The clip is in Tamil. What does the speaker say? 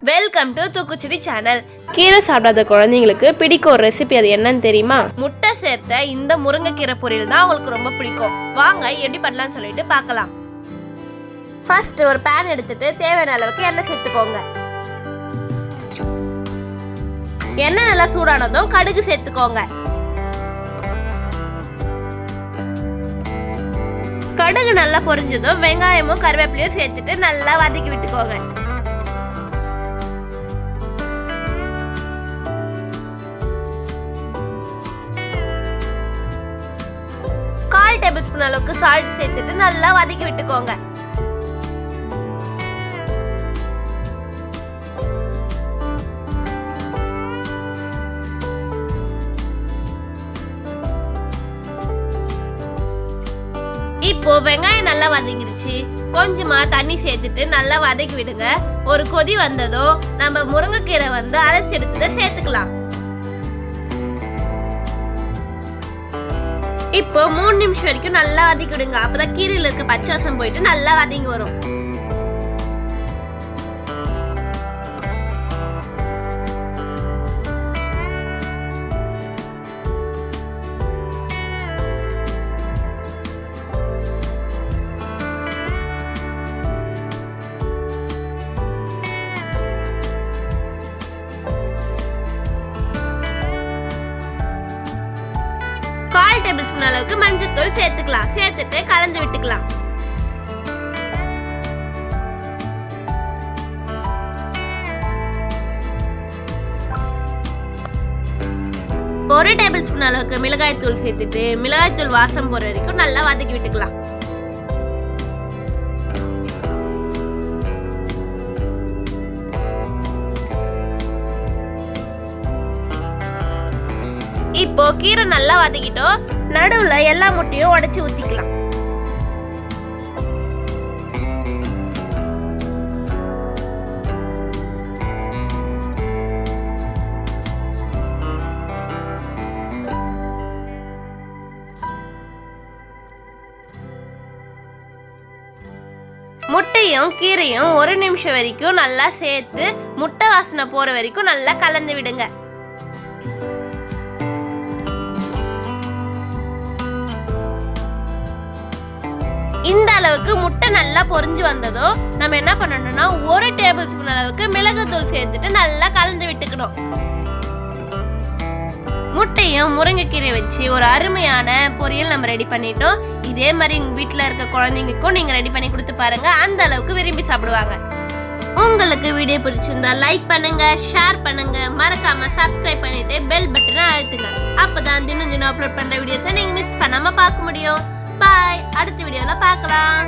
வெல்கம் டு தூக்கு சேனல். கீரை சாப்பிடாத குழந்தைங்களுக்கு பிடிக்கும் ஒரு ரெசிபி, அது என்னன்னு தெரியுமா? முட்டை சேர்த்த இந்த முருங்கைக்கீரை பொரியல் தான் அவங்களுக்கு ரொம்ப பிடிக்கும். வாங்க எப்படி பண்ணலாம்னு சொல்லிட்டு பார்க்கலாம். ஃபர்ஸ்ட் ஒரு பேன் எடுத்துட்டு தேவையான அளவுக்கு எண்ணெய் சேர்த்துக்கோங்க. எண்ணெய் நல்லா சூடானதும் கடுகு சேர்த்துக்கோங்க. கடுகு நல்லா பொரிஞ்சதும் வெங்காயமும் கருவேப்பிலையும் சேர்த்துட்டு நல்லா வதக்கி விட்டுக்கோங்க. 1/4 டேபிள் ஸ்பூன் அளவுக்கு சால்ட் சேர்த்துட்டு நல்லா வதக்கி விட்டுக்கோங்க. இப்போ வெங்காயம் நல்லா வதங்கிடுச்சு. கொஞ்சமா தண்ணி சேர்த்துட்டு நல்லா வதக்கி விடுங்க. ஒரு கொதி வந்ததும் நம்ம முருங்கைக்கீரை அலசி எடுத்துட்டு சேர்த்துக்கலாம். இப்போ 3 நிமிஷம் வரைக்கும் நல்லா வதக்கி விடுங்க. அப்பதான் கீரையில இருக்க பச்சை வாசம் போயிட்டு நல்லா வதங்கி வரும். டேபிள் ஸ்பூன் அளவுக்கு மஞ்சள் தூள் சேர்த்துக்கலாம். சேர்த்துட்டு கலந்து விட்டுக்கலாம். ஒரு டேபிள் ஸ்பூன் அளவுக்கு மிளகாய் தூள் சேர்த்துட்டு மிளகாய் தூள் வாசம் போற வரைக்கும் நல்லா வதக்கி விட்டுக்கலாம். இப்போ கீரை நல்லா வதக்கிட்டோம். நடுவுல எல்லா முட்டையும் உடைச்சு ஊத்திக்கலாம். முட்டையும் கீரையும் 1 நிமிஷம் வரைக்கும் நல்லா சேர்த்து முட்டை வாசனை போற வரைக்கும் நல்லா கலந்து விடுங்க. இந்த அளவுக்கு முட்டை நல்லா பொரிஞ்சு வந்ததும் நம்ம என்ன பண்ணணும்னா 1 டேபிள் ஸ்பூன் அளவுக்கு மிளகுத்தூள் சேர்த்துட்டு நல்லா கலந்து விட்டுக்கணும். முட்டையும் முருங்கைக்கீரை வச்சு ஒரு அருமையான பொரியல் நம்ம ரெடி பண்ணிட்டோம். இதே மாதிரி உங்க வீட்டில் இருக்க குழந்தைங்களுக்கும் நீங்க ரெடி பண்ணி கொடுத்து பாருங்க. அந்த அளவுக்கு விரும்பி சாப்பிடுவாங்க. உங்களுக்கு வீடியோ பிடிச்சிருந்தா லைக் பண்ணுங்க, ஷேர் பண்ணுங்க, மறக்காம சப்ஸ்கிரைப் பண்ணிட்டு பெல் பட்டனை அழுத்துங்க. அப்பதான் தினம் அப்லோட் பண்ற வீடியோஸை நீங்க மிஸ் பண்ணாம பார்க்க முடியும். பாய். அடுத்த வீடியோல பார்க்கலாம்.